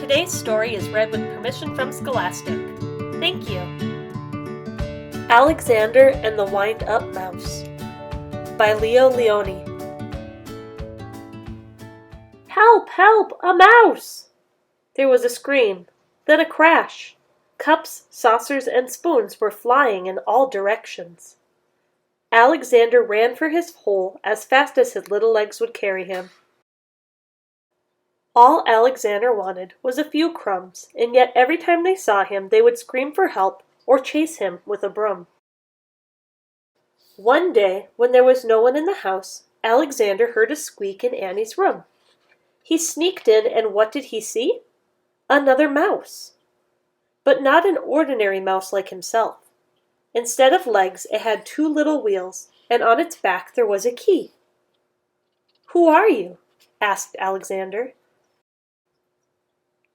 Today's story is read with permission from Scholastic. Thank you. Alexander and the Wind-Up Mouse by Lionni. Help! Help! A mouse! There was a scream, then a crash. Cups, saucers, and spoons were flying in all directions. Alexander ran for his hole as fast as his little legs would carry him. All Alexander wanted was a few crumbs, and yet every time they saw him they would scream for help or chase him with a broom. One day, when there was no one in the house, Alexander heard a squeak in Annie's room. He sneaked in, and what did he see? Another mouse. But not an ordinary mouse like himself. Instead of legs, it had two little wheels, and on its back there was a key. "Who are you?" asked Alexander.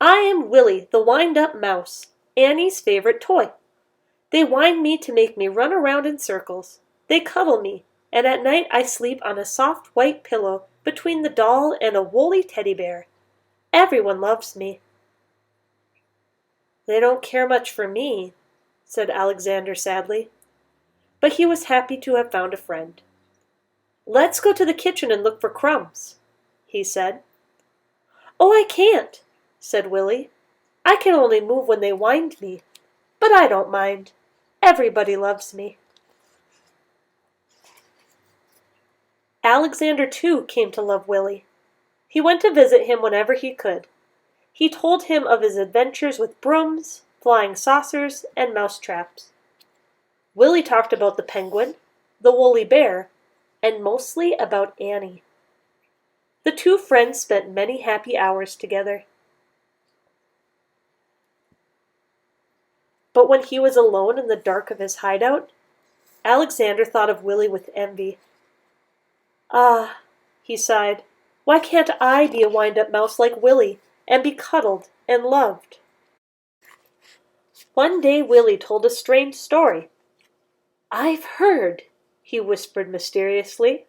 "I am Willie, the wind-up mouse, Annie's favorite toy. They wind me to make me run around in circles. They cuddle me, and at night I sleep on a soft white pillow between the doll and a woolly teddy bear. Everyone loves me." "They don't care much for me," said Alexander sadly. But he was happy to have found a friend. "Let's go to the kitchen and look for crumbs," he said. "Oh, I can't," said Willie. "I can only move when they wind me. But I don't mind. Everybody loves me." Alexander, too, came to love Willie. He went to visit him whenever he could. He told him of his adventures with brooms, flying saucers, and mousetraps. Willie talked about the penguin, the woolly bear, and mostly about Annie. The two friends spent many happy hours together. But when he was alone in the dark of his hideout, Alexander thought of Willie with envy. "Ah," he sighed, "why can't I be a wind-up mouse like Willie and be cuddled and loved?" One day Willie told a strange story. "I've heard," he whispered mysteriously,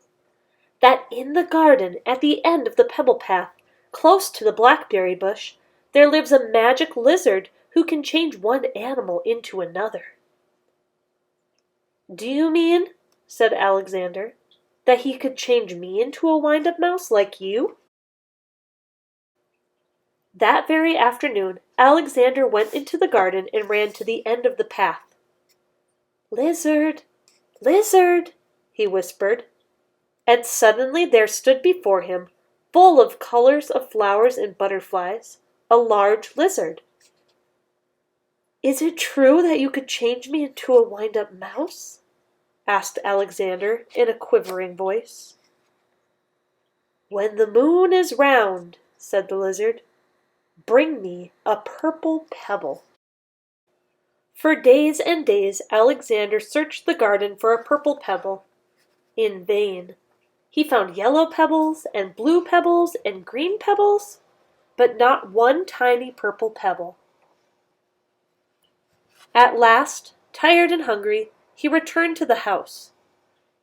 "that in the garden at the end of the pebble path, close to the blackberry bush, there lives a magic lizard who can change one animal into another." "Do you mean," said Alexander, "that he could change me into a wind-up mouse like you?" That very afternoon, Alexander went into the garden and ran to the end of the path. "Lizard, lizard," he whispered, and suddenly there stood before him, full of colors of flowers and butterflies, a large lizard. "Is it true that you could change me into a wind-up mouse?" asked Alexander in a quivering voice. "When the moon is round," said the lizard, "bring me a purple pebble." For days and days Alexander searched the garden for a purple pebble. In vain. He found yellow pebbles and blue pebbles and green pebbles, but not one tiny purple pebble. At last, tired and hungry, he returned to the house.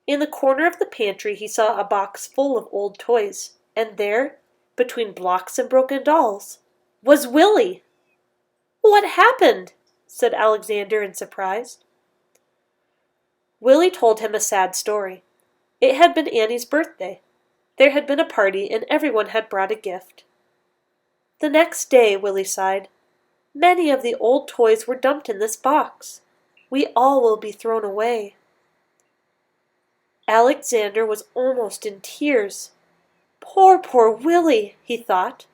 In the corner of the pantry he saw a box full of old toys, and there, between blocks and broken dolls, was Willie. "What happened?" said Alexander in surprise. Willie told him a sad story. It had been Annie's birthday. There had been a party, and everyone had brought a gift. "The next day," Willie sighed, "many of the old toys were dumped in this box. We all will be thrown away." Alexander was almost in tears. "Poor, poor Willie," he thought.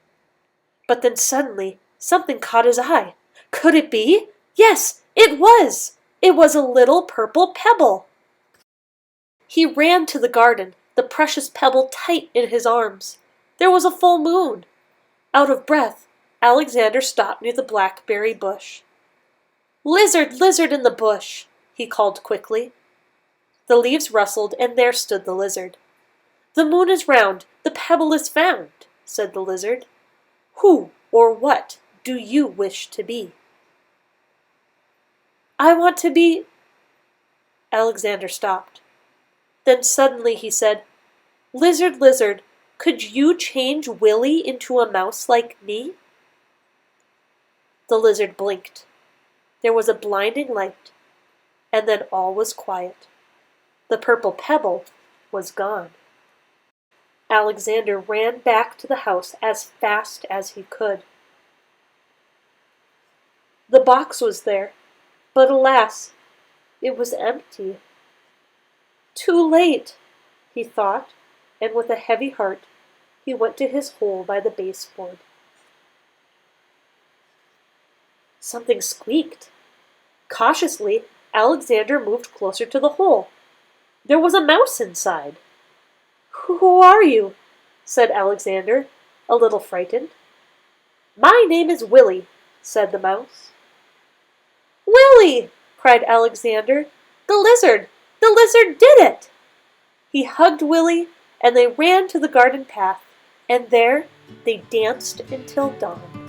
But then suddenly something caught his eye. Could it be? Yes, it was! It was a little purple pebble. He ran to the garden, the precious pebble tight in his arms. There was a full moon. Out of breath, Alexander stopped near the blackberry bush. "Lizard, lizard in the bush," he called quickly. The leaves rustled, and there stood the lizard. "The moon is round, the pebble is found," said the lizard. "Who or what do you wish to be?" "I want to be—" Alexander stopped. Then suddenly he said, "Lizard, lizard, could you change Willie into a mouse like me?" The lizard blinked. There was a blinding light, and then all was quiet. The purple pebble was gone. Alexander ran back to the house as fast as he could. The box was there, but alas, it was empty. Too late, he thought, and with a heavy heart, he went to his hole by the baseboard. Something squeaked. Cautiously, Alexander moved closer to the hole. There was a mouse inside. "Who are you?" said Alexander, a little frightened. "My name is Willie," said the mouse. "Willie!" cried Alexander. "The lizard! The lizard did it!" He hugged Willie, and they ran to the garden path, and there they danced until dawn.